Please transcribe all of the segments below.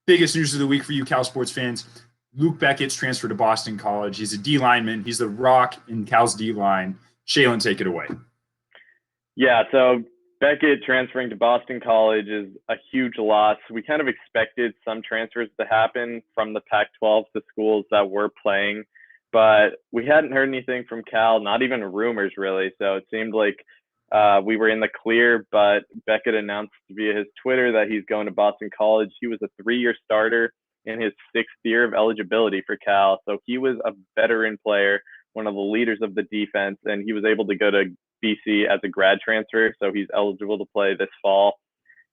biggest news of the week for you Cal sports fans. Luc Beckett's transferred to Boston College. He's a D lineman. He's the rock in Cal's D line. Shaylin, take it away. Yeah, so Beckett transferring to Boston College is a huge loss. We kind of expected some transfers to happen from the Pac-12 to schools that were playing, but we hadn't heard anything from Cal, not even rumors really. So it seemed like we were in the clear, but Beckett announced via his Twitter that he's going to Boston College. He was a 3-year starter in his 6th year of eligibility for Cal. So he was a veteran player, one of the leaders of the defense, and he was able to go to BC as a grad transfer. So he's eligible to play this fall,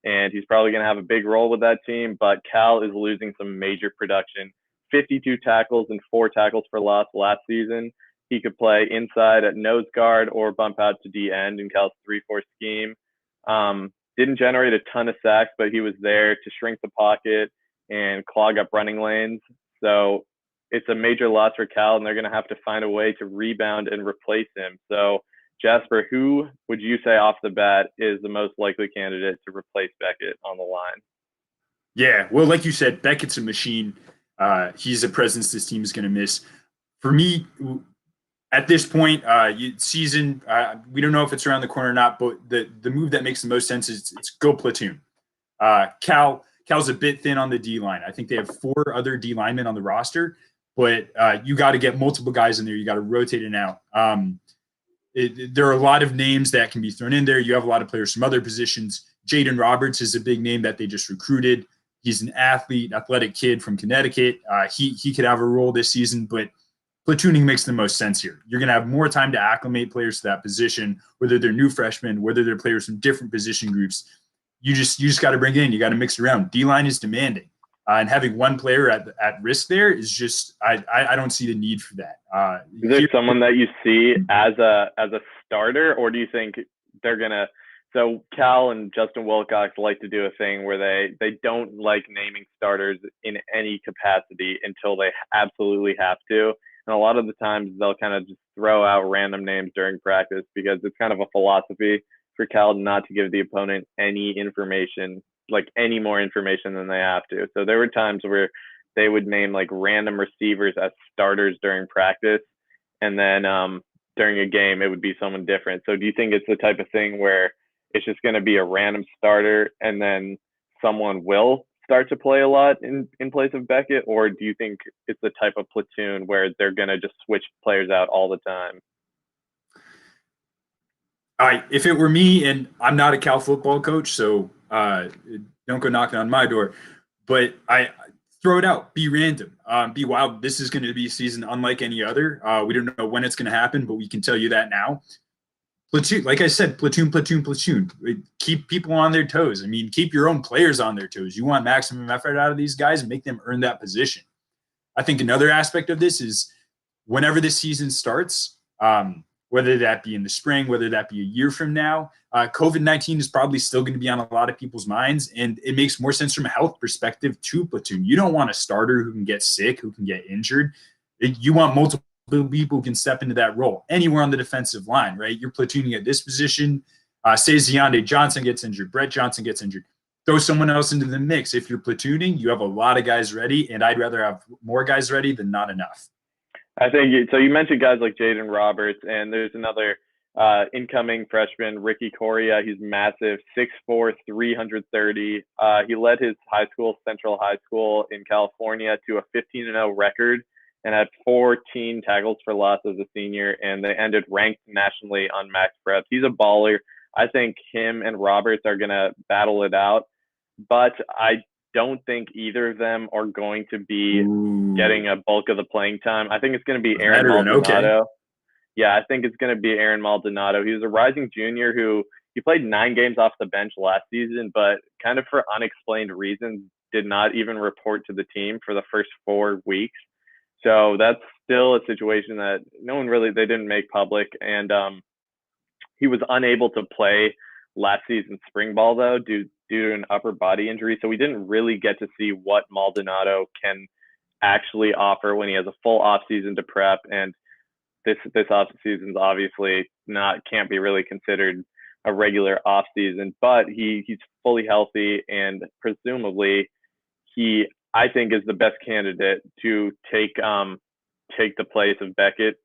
and he's probably going to have a big role with that team. But Cal is losing some major production, 52 tackles and 4 tackles for loss last season. He could play inside at nose guard or bump out to D end in Cal's 3-4 scheme. Didn't generate a ton of sacks, but he was there to shrink the pocket and clog up running lanes. So it's a major loss for Cal, and they're going to have to find a way to rebound and replace him. So Jasper, who would you say off the bat is the most likely candidate to replace Beckett on the line? Yeah, well, like you said, Beckett's a machine. He's a presence this team is going to miss. For me, at this point, season, we don't know if it's around the corner or not, but the move that makes the most sense is it's go platoon. Cal's a bit thin on the D line. I think they have 4 other D linemen on the roster, but you got to get multiple guys in there. You got to rotate it out. There are a lot of names that can be thrown in there. You have a lot of players from other positions. Jaden Roberts is a big name that they just recruited. He's an athletic kid from Connecticut. He could have a role this season, but platooning makes the most sense here. You're going to have more time to acclimate players to that position, whether they're new freshmen, whether they're players from different position groups. You just got to bring it in. You got to mix it around. D-line is demanding. And having one player at risk there is just I don't see the need for that. Is there someone that you see as a starter, or do you think they're gonna? So Cal and Justin Wilcox like to do a thing where they don't like naming starters in any capacity until they absolutely have to, and a lot of the times they'll kind of just throw out random names during practice because it's kind of a philosophy for Cal not to give the opponent any information, like any more information than they have to. So there were times where they would name like random receivers as starters during practice, and then during a game it would be someone different. So do you think it's the type of thing where it's just going to be a random starter and then someone will start to play a lot in place of Beckett, or do you think it's the type of platoon where they're going to just switch players out all the time? If it were me, and I'm not a Cal football coach, so don't go knocking on my door, but I throw it out, be random, be wild. This is going to be a season unlike any other. We don't know when it's going to happen, but we can tell you that now. Platoon, like I said, platoon. Keep people on their toes. I mean, keep your own players on their toes. You want maximum effort out of these guys and make them earn that position. I think another aspect of this is whenever this season starts, whether that be in the spring, whether that be a year from now, COVID-19 is probably still going to be on a lot of people's minds, and it makes more sense from a health perspective to platoon. You don't want a starter who can get sick, who can get injured. You want multiple people who can step into that role anywhere on the defensive line, right? You're platooning at this position. Say Ziande Johnson gets injured, Brett Johnson gets injured. Throw someone else into the mix. If you're platooning, you have a lot of guys ready, and I'd rather have more guys ready than not enough. I think so. You mentioned guys like Jaden Roberts, and there's another incoming freshman, Ricky Coria. He's massive, 6'4", 330. He led his high school, Central High School in California, to a 15-0 record and had 14 tackles for loss as a senior, and they ended ranked nationally on Max Prep. He's a baller. I think him and Roberts are going to battle it out, but I don't think either of them are going to be getting a bulk of the playing time. I think it's going to be Aaron Maldonado. Okay. Yeah, I think it's going to be Aaron Maldonado. He was a rising junior who he played 9 games off the bench last season, but kind of for unexplained reasons did not even report to the team for the first 4 weeks. So that's still a situation that they didn't make public. And he was unable to play last season's spring ball, though, due to an upper body injury. So we didn't really get to see what Maldonado can actually offer when he has a full offseason to prep. And this offseason is obviously can't be really considered a regular offseason, but he's fully healthy, and presumably I think is the best candidate to take the place of Beckett